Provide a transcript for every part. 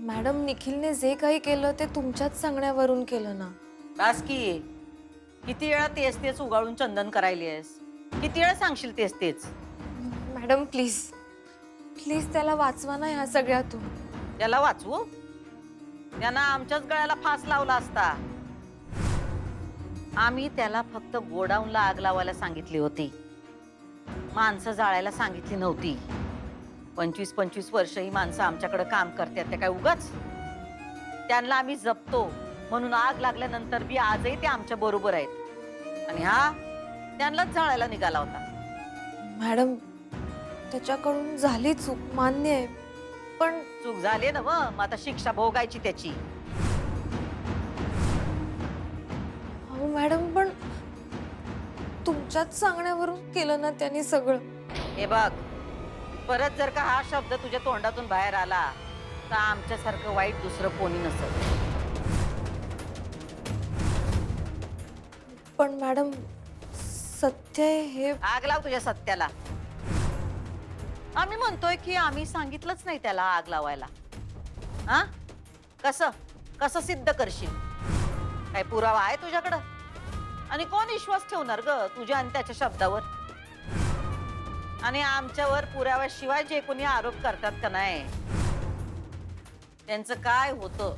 Madam, निखिलने जे काही केलं ते तुमच्याच सांगण्यावरून केलं ना. बास की. किती वेळा तेच तेच उगाळून चंदन करायलीस? किती वेळा सांगशील तेच तेच? मॅडम प्लीज, प्लीज त्याला वाचवा ना ह्या सगळ्यातून. त्याला वाचवू? त्यानं आमच्याच गळ्याला फास लावला असता. आम्ही त्याला फक्त गोडाऊनला आग लावायला सांगितली होती, माणसं जाळायला सांगितली नव्हती. 25-25 वर्ष ही माणसं आमच्याकडे काम करतात, ते काय उगाच? त्यांना आम्ही जपतो म्हणून आग लागल्यानंतर बी आजही ते आमच्या बरोबर आहेत. आणि हा त्यांनाच जाळायला निघाला होता. मॅडम, त्याच्याकडून झाली चूक, मान्य आहे, पण चूक झाली ना मग आता शिक्षा भोगायची त्याची. अहो मॅडम, पण तुमच्याच सांगण्यावरून केलं ना त्यांनी सगळं. हे बघ, परत जर का हा शब्द तुझ्या तोंडातून बाहेर आला तर आमच्यासारखं वाईट दुसरं कोणी नसेल. पण मॅडम, सत्य हे आग लाव तुझ्या सत्याला. आम्ही म्हणतोय की आम्ही सांगितलंच नाही त्याला आग लावायला. हा, कसं कसं सिद्ध करशील? काय पुरावा आहे तुझ्याकडं? आणि कोण विश्वास ठेवणार ग तुझ्या आणि त्याच्या शब्दावर? आणि आमच्यावर पुराव्याशिवाय जे कोणी आरोप करतात का नाही, त्यांचं काय होतं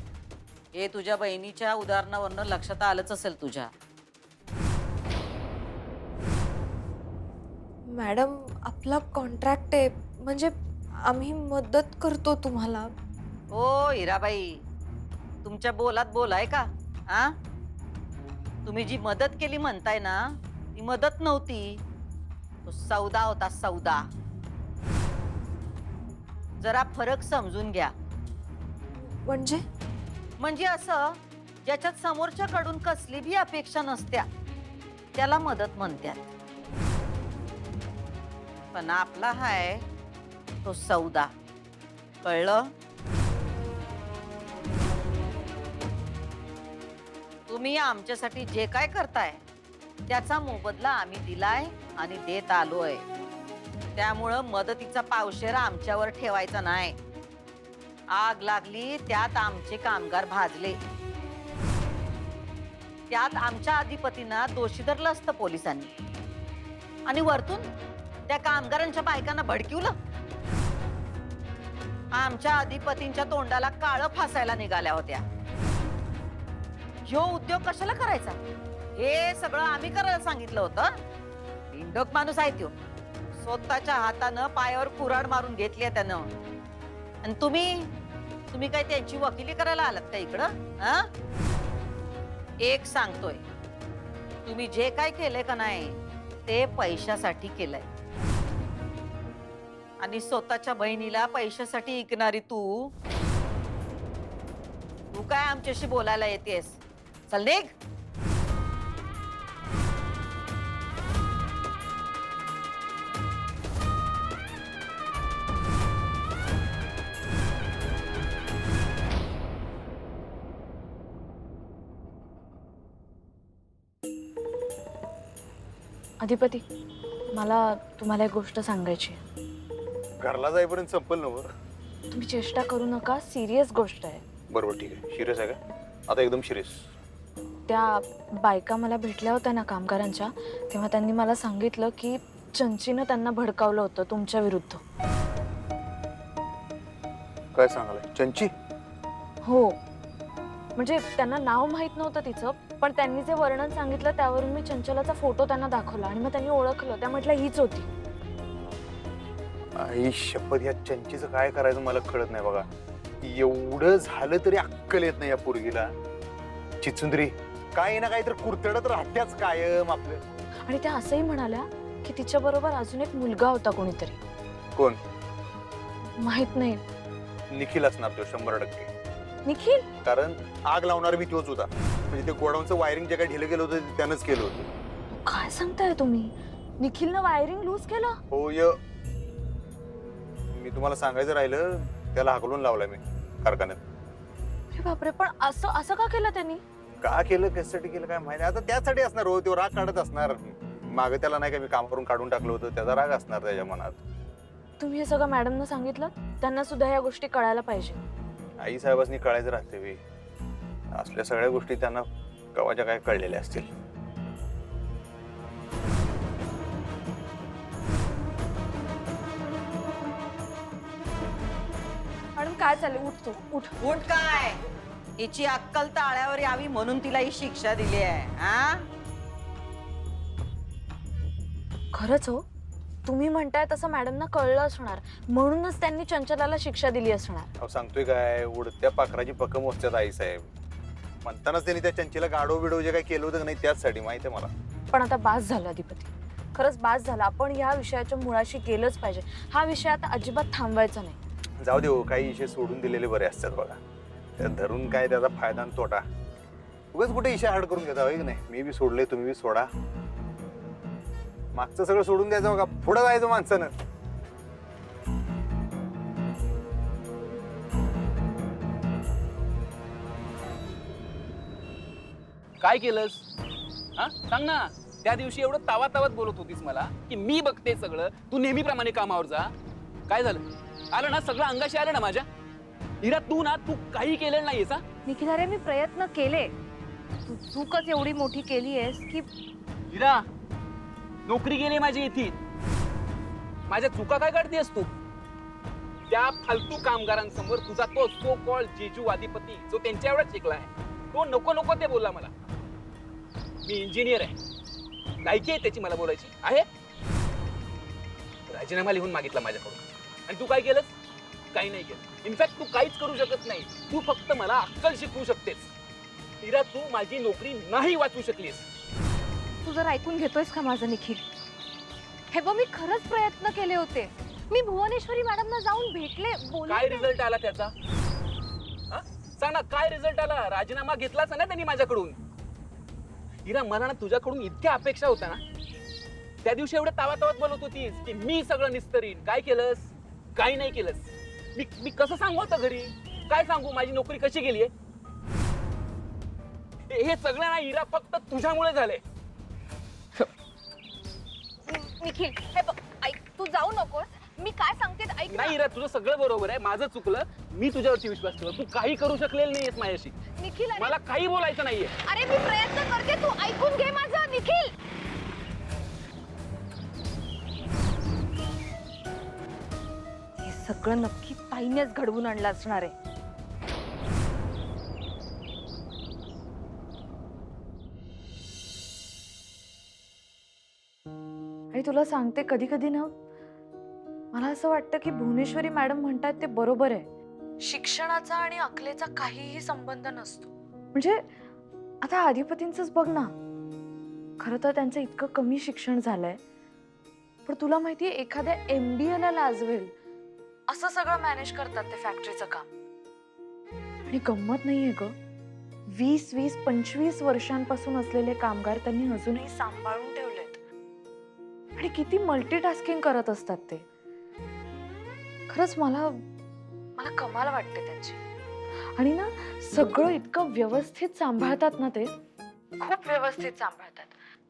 हे तुझ्या बहिणीच्या उदाहरणावरनं लक्षात आलंच असेल तुझ्या. मॅडम, आपला कॉन्ट्रॅक्ट आहे, म्हणजे आम्ही मदत करतो तुम्हाला. ओ हिराबाई, तुमच्या बोलात बोल आहे का? हा, तुम्ही जी मदत केली म्हणताय ना, ती मदत नव्हती, तो सौदा होता, सौदा. जरा फरक समजून घ्या. म्हणजे म्हणजे असं ज्याच्यात समोरच्याकडून कसली भी अपेक्षा नसत्या त्याला मदत म्हणतात. पण आपला हाय तो सौदा, कळलं? तुम्ही आमच्यासाठी जे काय करताय त्याचा मोबदला आम्ही दिलाय आणि देत आलोय. त्यामुळं मदतीचा पावशेर आमच्यावर ठेवायचा नाही. आग लागली त्यात आमचे कामगार भाजले, त्यात आमच्या अधिपतींना दोषी धरलं असतं पोलिसांनी, आणि वरतून त्या कामगारांच्या बायकांना भडकिवलं. आमच्या अधिपतींच्या तोंडाला काळं फासायला निघाल्या होत्या. ह्यो उद्योग कशाला करायचा हे सगळं आम्ही करायला सांगितलं होतं. बिंडोक माणूस आहे त्यो, स्वतःच्या हातानं पायावर कुऱ्हाड मारून घेतली त्यानं. आणि तुम्ही काय त्यांची वकिली करायला आलात का इकडं? हा, एक सांगतोय, तुम्ही जे काय केलंय का नाही ते पैशासाठी केलंय. आणि स्वतःच्या बहिणीला पैशासाठी ऐकणारी तू काय आमच्याशी बोलायला येतेस? चल निघ. अधिपती, मला तुम्हाला एक गोष्ट सांगायची आहे. घरला जाईपर्यंत संपल ना वर. तुम्ही चेष्टा करू नका, सिरियस गोष्ट आहे. बरोबर, ठीक आहे. सिरियस आहे का? आता एकदम सिरियस. त्या बायका मला भेटल्या होत्या ना कामगारांच्या, तेव्हा त्यांनी मला सांगितलं की चंचीनं त्यांना भडकावलं होतं तुमच्या विरुद्ध. काय सांगायला? चंची? हो, म्हणजे त्यांना नाव माहित नव्हतं तिचं, पण त्यांनी जे वर्णन सांगितलं त्यावरून मी चंचलाचा फोटो त्यांना दाखवला आणि मग त्यांनी ओळखलं. त्या म्हटल्या हीच होती. आई शपथ, या चंचीचं काय करायचं मला कळत नाही बघा. एवढं झालं तरी अक्कल येत नाही या पोरगीला. चिचुंद्री काय ना काय तर कुरतडत राहत्याच कायम आपलं. आणि त्या असंही म्हणाल्या की तिच्या बरोबर अजून एक मुलगा होता कोणीतरी. कोण? माहित नाही. निखिल असणार तो 100%. निखिल? कारण आग लावणार बी तोच होता. म्हणजे ते गोडाऊनचं वायरिंग जे काय ढिलं गेलं होतं ते त्यानंच केलं होतं. काय सांगताय तुम्ही? निखिलनं वायरिंग लूज केलं? हो, मी तुम्हाला सांगायचं राहिलं, त्याला हाकलून लावलाय मी कारखान्यात. अरे बापरे, पण असं का केलं त्यांनी? का केलं, कशासाठी केलं काय माहिती. आता त्यासाठी असणार हो, तो राग काढत असणार. मागे त्याला नाही का मी कामावरून काढून टाकलं होतं, त्याचा राग असणार त्याच्या मनात. तुम्ही हे सगळं मॅडमना सांगितलं? त्यांना सुद्धा या गोष्टी कळायला पाहिजे. आई साहेबांनी कळायचं राहते वे. असल्या सगळ्या गोष्टी त्यांना कवाच्या काय कळलेल्या असतील. मॅडम काय चाललंय? उठ तू, उठ. उठ काय, हिची अक्कल ताळ्यावर यावी म्हणून तिला ही शिक्षा दिली आहे. हा, खरंच हो, तुम्ही म्हणताय तसं मॅडमना कळलं असणार, म्हणूनच त्यांनी चंचलाला शिक्षा दिली असणार. अहो सांगतोय काय, उडत्या पाखराची पकम मोजतात आई साहेब. म्हणतानाच त्यांनी त्या चंचीला गाडो बिडो जे काय केलं होतं नाही त्याचसाठी माहिती आहे मला. पण आता बास झालं अधिपती, खरंच बास झाला. आपण या विषयाच्या मुळाशी गेलंच पाहिजे. हा विषय आता अजिबात थांबवायचा नाही. जाऊ दे हो, काही इशे सोडून दिलेले बरे असतात बघा. त्यात धरून काय त्याचा फायदा आणि तोटा. उगाच कुठे इशे हाड करून घेता होय की नाही. मी बी सोडले, तुम्ही बी सोडा. मागचं सगळं सोडून द्यायचं बघा, पुढे जायचं माणसानं. काय केलंस? हा सांग ना. त्या दिवशी एवढं तावातावात बोलत होतीस मला की मी बघते सगळं, तू नेहमीप्रमाणे कामावर जा. काय झालं? आलं ना सगळं अंगाशी आलं ना माझ्या. हिरा तू काही केलेलं नाहीयेस. हा निखिल, अरे मी प्रयत्न केले. तू चूकच एवढी मोठी केली आहेस की हिरा, नोकरी गेली माझी इथे. माझ्या चुका काय काढतेस तू? त्या फालतू कामगारांसमोर तुझा तो सो कॉल्ड जेजू अधिपती जो त्यांच्या एवढा शिकलाय, तो नको नको ते बोलला मला. मी इंजिनियर आहे, लायकी आहे त्याची मला बोलायची आहे. राजीनामा लिहून मागितला माझ्याकडून, आणि तू काय केलंस? काही नाही केलं. इनफॅक्ट तू काहीच करू शकत नाही. तू फक्त मला अक्कल शिकवू शकतेस. हिरा, तू माझी नोकरी नाही वाचवू शकलीस. तू जर ऐकून घेतोयस का माझं निखिल? हे बघ, मी खरंच प्रयत्न केले होते. मी भुवनेश्वरी मॅडमना जाऊन भेटले, बोलले. काय रिझल्ट आला त्याचा? सांग ना, काय रिझल्ट आला? राजीनामा घेतलाच ना त्यांनी माझ्याकडून. हिरा, मला ना तुझ्याकडून इतक्या अपेक्षा होत्या ना. त्या दिवशी एवढं तावातावात बोलत होतीस की मी सगळं निस्तरीन. काय केलंस? काही नाही केलंस. मी कसं सांगू आता घरी? काय सांगू माझी नोकरी कशी गेलीये? हे सगळं ना हिरा फक्त तुझ्यामुळे झालंय. निखिल, हे बघ, ऐक, तू जाऊ नकोस. मी काय सांगते ते ऐक ना. नाही हिरा, तुझं सगळं बरोबर आहे. माझं चुकलं. मी तुझ्यावरती विश्वास ठेवला. तू काही करू शकलेलं नाहीयेस माझ्याशी. निखिल, अरे मला काही बोलायचं नाहीये. अरे मी प्रयत्न करते, तू ऐकून घे माझं. निखिल, हे सगळं नक्की ताईनेच घडवून आणलं असणार आहे. आणि तुला सांगते, कधी कधी ना मला असं वाटतं की भुवनेश्वरी मॅडम म्हणतात ते बरोबर आहे. शिक्षणाचा आणि अकलेचा काहीही संबंध नसतो. म्हणजे आता अधिपतींचंच बघ ना. खरं तर त्यांचं इतकं कमी शिक्षण झालंय, पण तुला माहितीये एखाद्या MBA ला लाजवेल असं सगळं मॅनेज करतात ते फॅक्टरीचं काम. आणि गंमत नाहीये ग, 20-25 वर्षांपासून असलेले कामगार त्यांनी अजूनही सांभाळून ठेवलेत. आणि किती मल्टीटास्किंग करत असतात ते. खरंच मला कमाल वाटते त्यांची. आणि ना सगळं इतकं व्यवस्थित सांभाळतात ना ते, खूप व्यवस्थित सांभाळतात.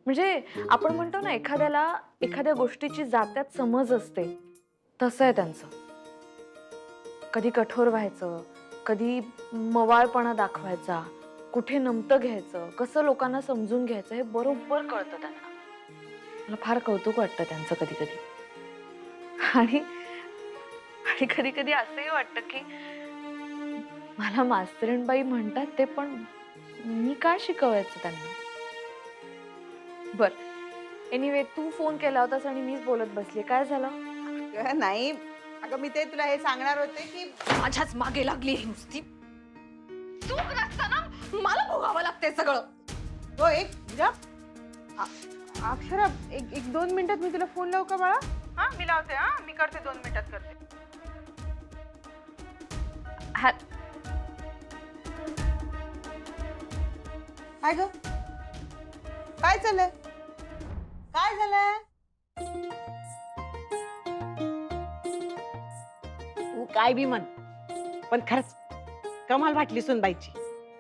म्हणजे आपण म्हणतो ना एखाद्याला एखाद्या गोष्टीची जात्यात समज असते, तसं आहे त्यांचं. कधी कठोर व्हायचं, कधी मवाळपणा दाखवायचा, कुठे नमतं घ्यायचं, कसं लोकांना समजून घ्यायचं, हे बरोबर कळतं त्यांना. मला फार कौतुक वाटतं त्यांचं कधी कधी. आणि कधी कधी असंही वाटतं की मला मास्तरीणबाई म्हणतात ते पण मी काय शिकवायचं त्यांना. बर, एनिवे, तू फोन केला होतास आणि मीच बोलत बसले. काय झालं? नाही अगं, मी ते तुला हे सांगणार होते की माझ्याच मागे लागली ही नुसती. चूक नसताना मला भोगावं लागते सगळं. हो, अक्षरा, एक 2 मिनिटात मी तुला फोन लावू का बाळा? हा, मी लावते. हा, मी करते, 2 मिनिटात करते. काय ग, काय चाललंय? काय झालंय? तू काय बी म्हण, पण खरंच कमाल वाटली सुनबाईची.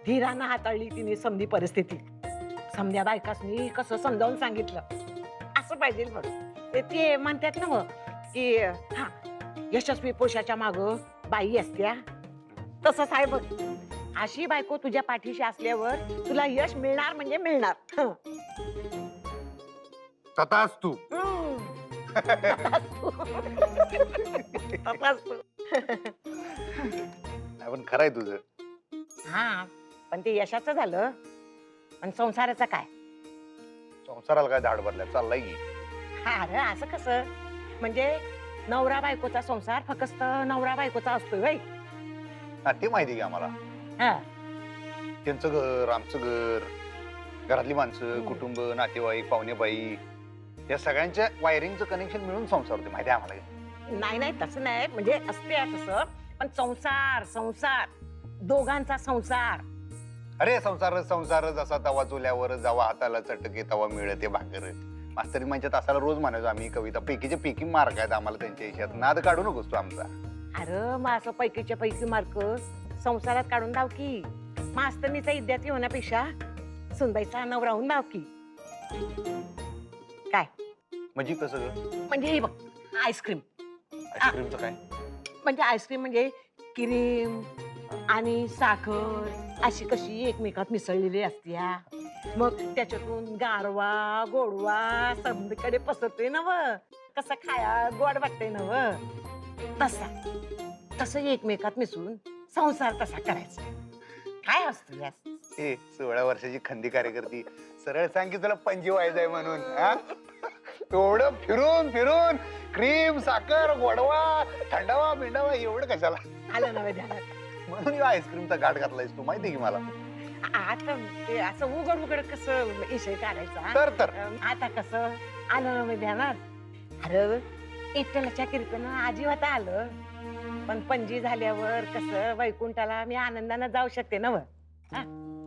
धीरानं हाताळली तिने समधी परिस्थिती. समध्या बायकासनी कसं समजावून सांगितलं. असं पाहिजे बघ. ते म्हणतात ना मग की हा, यशस्वी पुरुषाच्या माग बाई असत्या. तसंच आहे बघ. अशी बायको तुझ्या पाठीशी असल्यावर तुला यश मिळणार म्हणजे मिळणार. हं. तथाच तू. तथास्तु. नाही, पण खरंय तुझं. हा, पण ते यशाचं झालं, पण संसाराचं काय? संसाराला काय दाढ भरल्या चाललाय की. हा, अरे असं कसं? म्हणजे नवरा बायकोचा संसार फक्त नवरा बायकोचा असतोय व्हय? हा, ते माहिती की आम्हाला. हा. त्यांचं घर, आमचं घर, घरातली माणसं, हम्म. कुटुंब, नातेवाईक, पाहुणेबाई, या सगळ्यांच्या वायरिंगचं कनेक्शन मिळून संसार होते, माहिती आहे आम्हाला. नाही नाही, तसं नाही, म्हणजे असते तसं, पण संसार संसार दोघांचा संसार. अरे संसार संसार जसा तवा चुल्यावर जावा हाताला चटके तवा मिळते भाकर. मास्तरी म्हणजे तासाला रोज म्हणायचो आम्ही कविता. पैकीचे पैकी मार्क आहेत आम्हाला त्यांच्या हिच्यात. नाद काढू नकोस तू आमचा. अरे मग असं पैकीच्या पैकी मार्क संसारात काढून दाव की. मास्तरणीचा विद्यार्थी होण्यापेक्षा सुनबाईचा नवरा होऊन दाव की. काय म्हणजे कसं ग? म्हणजे हे बघ, आईस्क्रीम. आईस्क्रीमचं काय? म्हणजे आईस्क्रीम म्हणजे क्रीम आणि साखर अशी कशी एकमेकात मिसळलेली असत्या. मग त्याच्यातून गारवा गोडवा सगळीकडे पसरते ना व. कसं खाया गोड वाटते ना व. तसं एकमेकात मिसळून संसार तसा करायचा. काय असतं यास? ए 16 वर्षाची खंदी कार्यकर्ती, सरळ सांग की तुला पणजी व्हायचंय म्हणून. हा, एवढं फिरून फिरून क्रीम साखर गोडवा थंडावा बिंडावा एवढं कशाला? आलं नव्हे ध्यानात. म्हणून या आईस्क्रीमचा घाट घातलायस तू, माहितीये की मला. आता ते असं उघड कसं विषय काढायचा. तर आता कसं आलं नव्हे ध्यानात. अरे इटलाच्या कृपेनं आजीवाता आलं, पण पणजी झाल्यावर कसं वैकुंठाला मी आनंदानं जाऊ शकते ना व.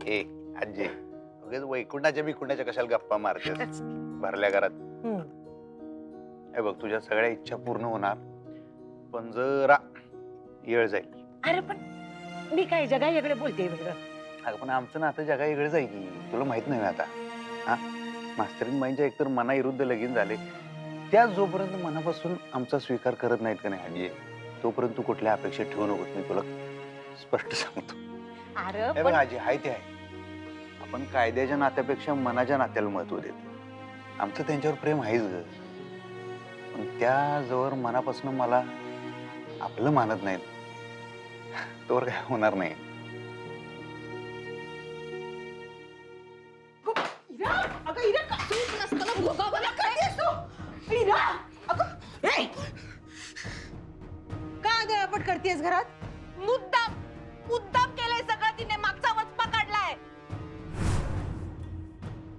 ए आजी, उगाच वैकुंठाच्या बिकुंठाच्या कशाला गप्पा मारतेस भरल्या घरात. हे बघ, तुझ्या सगळ्या इच्छा पूर्ण होणार, पण जरा येळ जाईल. अरे पण मी काय जगा वेगळे बोलते वेगळं. अगं पण आमचं ना आता जगा वेगळं जाईल की, तुला माहित नाही आता. हा, मास्तरीन बाईंच्या एकतर मनाविरुद्ध लगीन झाले, त्या जोपर्यंत मनापासून आमचा स्वीकार करत नाहीत का नाही आजी, तोपर्यंत तू कुठल्या अपेक्षा ठेवू नकोस, मी तुला स्पष्ट सांगतो. अरे हे बघ पण आजी, हाय ते आहे. आपण कायद्याच्या नात्यापेक्षा मनाच्या नात्याला महत्व देतो. आमचं त्यांच्यावर प्रेम आहेच ग, पण त्या जवळ मनापासून मला आपलं मानत नाहीत, तोवर काय होणार नाही. काय दळपट करतेस घरात? मुद्दाम मुद्दाम केलंय सगळं तिने. मागचा वचपा काढलाय.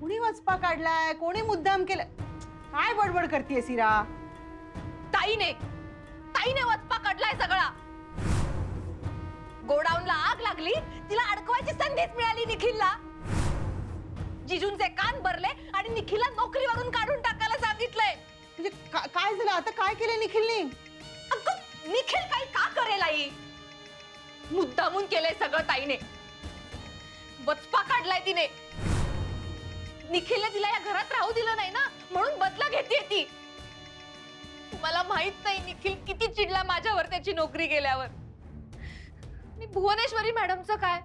कुणी वचपा काढलाय? कोणी मुद्दाम केलं? काय बडबड करतेस हिरा? ताईने वचपा काढलाय सगळा. गोडाऊनला आग लागली, तिला अडकवायची संधीच मिळाली निखिलला. जिजूंचे कान भरले आणि निखिलला नोकरीवरून काढून टाकायला सांगितलंय. म्हणजे काय झालं आता? काय केलं निखिलने? अगं, निखिल काही का करेल आई? मुद्दामून केलंय सगळं ताईने. वचपा काढलाय तिने. निखिलने तिला या घरात राहू दिलं नाही ना, म्हणून बदला घेतेय ती. तुम्हाला माहित नाही निखिल किती चिडला माझ्यावर त्याची नोकरी गेल्यावर. आणि भुवनेश्वरी मॅडमचं काय?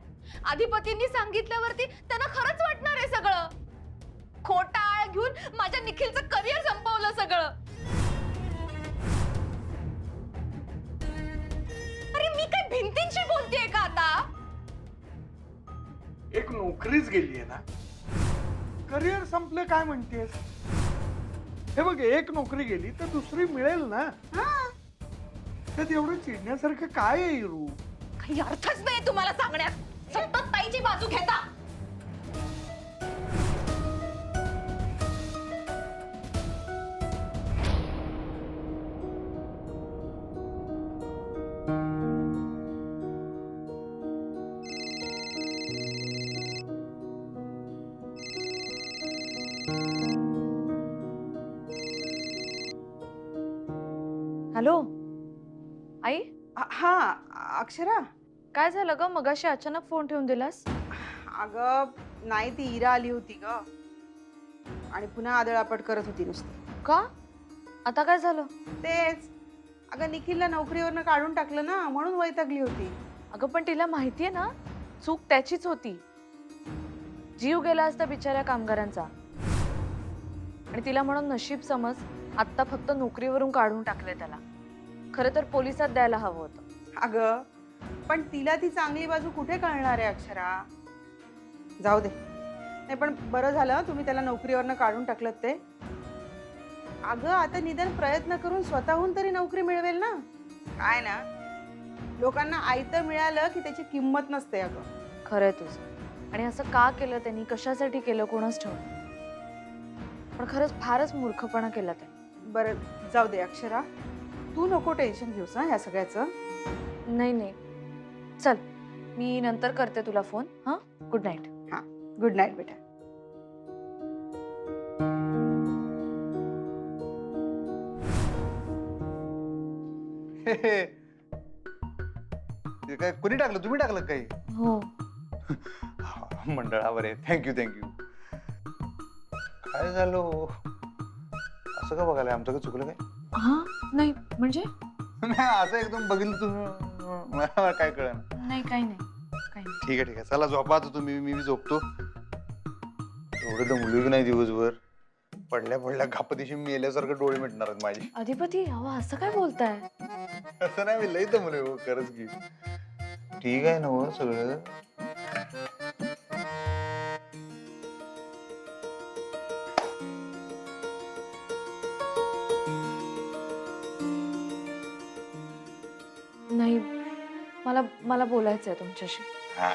अधिपतींनी सांगितल्यावरती त्यांना खरंच वाटणार आहे सगळं. खोटा आळ घेऊन माझ्या निखिलचं करिअर संपवलं सगळं. अरे मी काय भिंतींशी बोलतेय का आता? एक नोकरीच गेलीये ना, करिअर संपलं काय म्हणतेस? हे बघ, एक नोकरी गेली तर दुसरी मिळेल ना. त्यात एवढं चिडण्यासारखं काय आहे रू? काही अर्थच नाही तुम्हाला सांगण्यात. सतत ताईची बाजू घेता. हॅलो आई, हा अक्षरा. काय झालं ग? मगाशी अचानक फोन ठेवून दिलास? अगं नाही, ती इरा आली होती ग आणि पुन्हा आदळापट करत होती नुसती. का? आता काय झालं? तेच, अगं निखिलला नोकरीवरनं काढून टाकलं ना, म्हणून वैतागली होती. अगं पण तिला माहितीये ना, चूक त्याचीच होती. जीव गेला असता बिचाऱ्या कामगारांचा. आणि तिला म्हणून नशीब समज आत्ता फक्त नोकरीवरून काढून टाकले त्याला. खरं तर पोलिसात द्यायला हवं होतं. अगं पण तिला ती चांगली बाजू कुठे कळणार आहे अक्षरा. जाऊ दे. नाही पण बरं झालं तुम्ही त्याला नोकरीवरनं काढून टाकलं ते. अगं आता निदान प्रयत्न करून स्वतःहून तरी नोकरी मिळवेल ना. काय ना, लोकांना आयतं मिळालं की त्याची किंमत नसते अगं. खरंय तुझं. आणि असं का केलं त्यांनी, कशासाठी केलं कोणाच ठाऊक. पण खरंच फारच मूर्खपणा केला त्याने. बरं जाऊ दे अक्षरा, तू नको टेन्शन घेऊस हा ह्या सगळ्याचं. नाही नाही, चल मी नंतर करते तुला फोन. हां, गुड नाईट. गुड नाईट बेटा. ते काय कोणी टाकलं, तुम्ही टाकलं काही? हो. मंडळावर आहे. Thank you thank you. काय झालं हो? असं का बघायला, आमचं का चुकलं काय? हां, नाही म्हणजे नाही असं एकदम बघितलं तुम्ही, मला काय कळलं. नाही, काही नाही, काही नाही. ठीक आहे ठीक आहे, चला झोपा आता तुम्ही, मी झोपतो. एवढं दमलोय की नाही दिवसभर. पडल्या पडल्या घापतीशी मेल्यासारखं डोळे मिटणार आहेत माझे. अधिपती, अहो असं काय बोलताय? असं नाही, मी लई दमलोय हो खरंच की. ठीक आहे ना हो सगळं. नाही, मला मला बोलायचंय तुमच्याशी. हा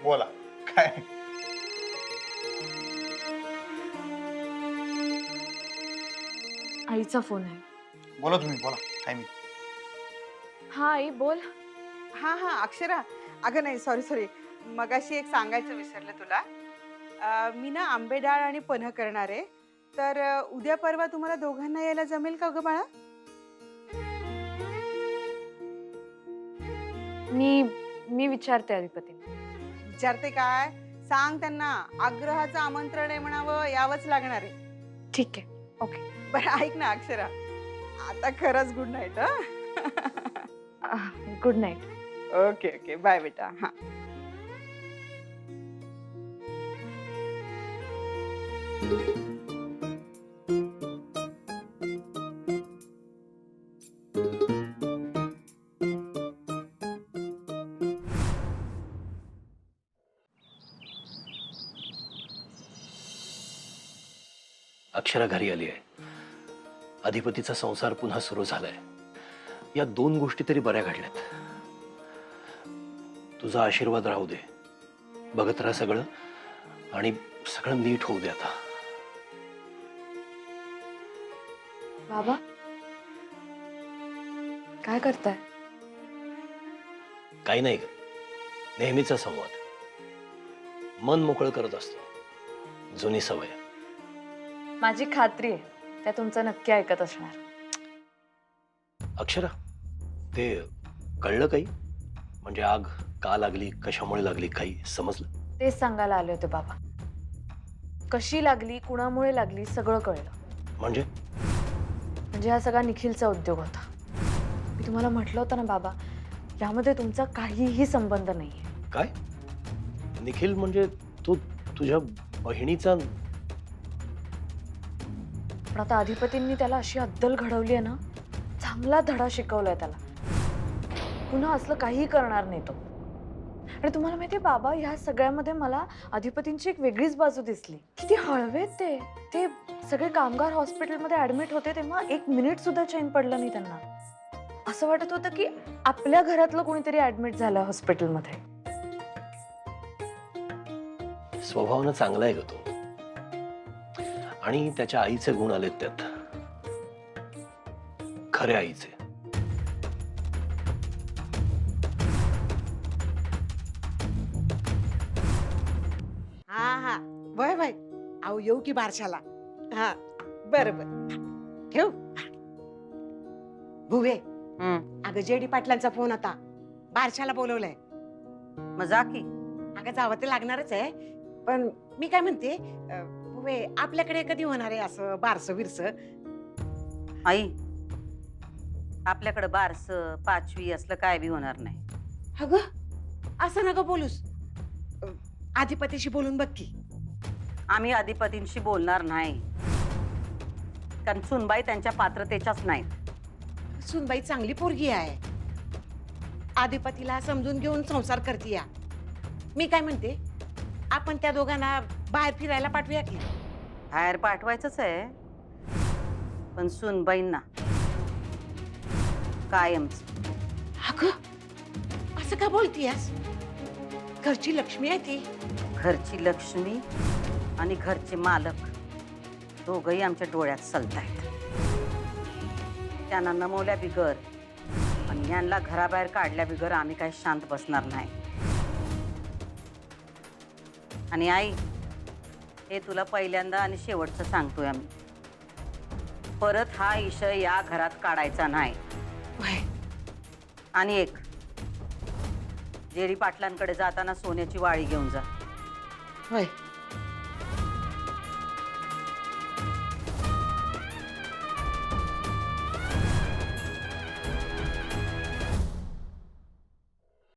बोला काय. आईचा फोन आहे. बोला तुम्ही, बोला काय. मी हा आई, बोल. हा हा अक्षरा, अगं नाही सॉरी मगाशी एक सांगायचं विसरलं तुला. मी ना आंबे डाळ आणि पन्ह करणार आहे. तर उद्या परवा तुम्हाला दोघांना यायला जमेल का गं बाळा? मी विचारते अधिपती. विचारते काय, सांग त्यांना आग्रहाचं आमंत्रण आहे म्हणावं, यावंच लागणार आहे. ठीक आहे, ओके. बरं ऐक ना अक्षरा, आता खरंच good night. Good night. Okay okay, bye बेटा. हा अक्षरा घरी आली आहे. अधिपतीचा संसार पुन्हा सुरू झालाय. या 2 गोष्टी तरी बऱ्या घडल्यात. तुझा आशीर्वाद राहू दे. बघत राहा सगळं, आणि सगळं नीट होऊ दे आता. बाबा, काय करताय? काही नाही ग, नेहमीचा संवाद. मन मोकळं करत असतो. जुनी सवय. माझी खात्री आहे त्या तुमचं नक्की ऐकत असणार. अक्षरा, ते कळलं काही? म्हणजे आग का लागली, कशामुळे लागली, काही समजलं? तेच सांगायला आले होते बाबा. कशी लागली, कुणामुळे लागली, सगळं कळलं. म्हणजे हा सगळा निखिलचा उद्योग होता. मी तुम्हाला म्हटलं होतं ना बाबा, यामध्ये तुमचा काहीही संबंध नाहीये. काय? निखिल म्हणजे तो तुझ्या बहिणीचा? पण आता अधिपतींनी त्याला अशी अद्दल घडवली आहे ना, चांगला धडा शिकवलाय त्याला. पुन्हा असलं काहीही करणार नाही तो. आणि तुम्हाला माहितीये बाबा, ह्या सगळ्यामध्ये मला अधिपतींची एक वेगळीच बाजू दिसली. किती हळवेत ते सगळे कामगार हॉस्पिटलमध्ये ऍडमिट होते तेव्हा 1 मिनिट सुद्धा चैन पडलं नाही त्यांना. असं वाटत होतं की आपल्या घरातलं कोणीतरी ऍडमिट झालं हॉस्पिटलमध्ये. स्वभावानं चांगला आहे ग तो. आणि त्याच्या आईचे गुण आलेत त्यात, खऱ्या आईचे. हा हा, वय वय. अहो येऊ की बारशाला. हा बरं बरं, ठेव. भुवे, अगं जेडी पाटलांचा फोन आता. बारशाला बोलवलंय. मग जा की. अगं जावं ते लागणारच आहे. पण मी काय म्हणते, भुवे आपल्याकडे कधी होणार आहे असं बारसं बिरसं? आई, आपल्याकडे बारस 5वी असलं काय बी होणार नाही. अगं असं नका बोलूस. अधिपतीशी बोलून बघ की. आम्ही अधिपतींशी बोलणार नाही, कारण सुनबाई त्यांच्या पात्रतेच्याच नाहीत. सुनबाई चांगली पोरगी आहे, अधिपतीला समजून घेऊन संसार करते या. मी काय म्हणते, आपण त्या दोघांना बाहेर फिरायला पाठवूया की. बाहेर पाठवायचंच आहे, पण सुनबाईंना कायमच. अगं असं का बोलतीयस? घरची लक्ष्मी आहे ती. घरची लक्ष्मी आणि घरचे मालक दोघही आमच्या डोळ्यात सलतायत. त्यांना नमवल्या बिगर आणि यांना घराबाहेर काढल्या बिगर आम्ही काही शांत बसणार नाही. आणि आई, हे तुला पहिल्यांदा आणि शेवटचं सांगतोय आम्ही, परत हा विषय या घरात काढायचा नाही. होय. आणि एक, जेरी पाटलांकडे जाताना सोन्याची वाळी घेऊन जा. होय.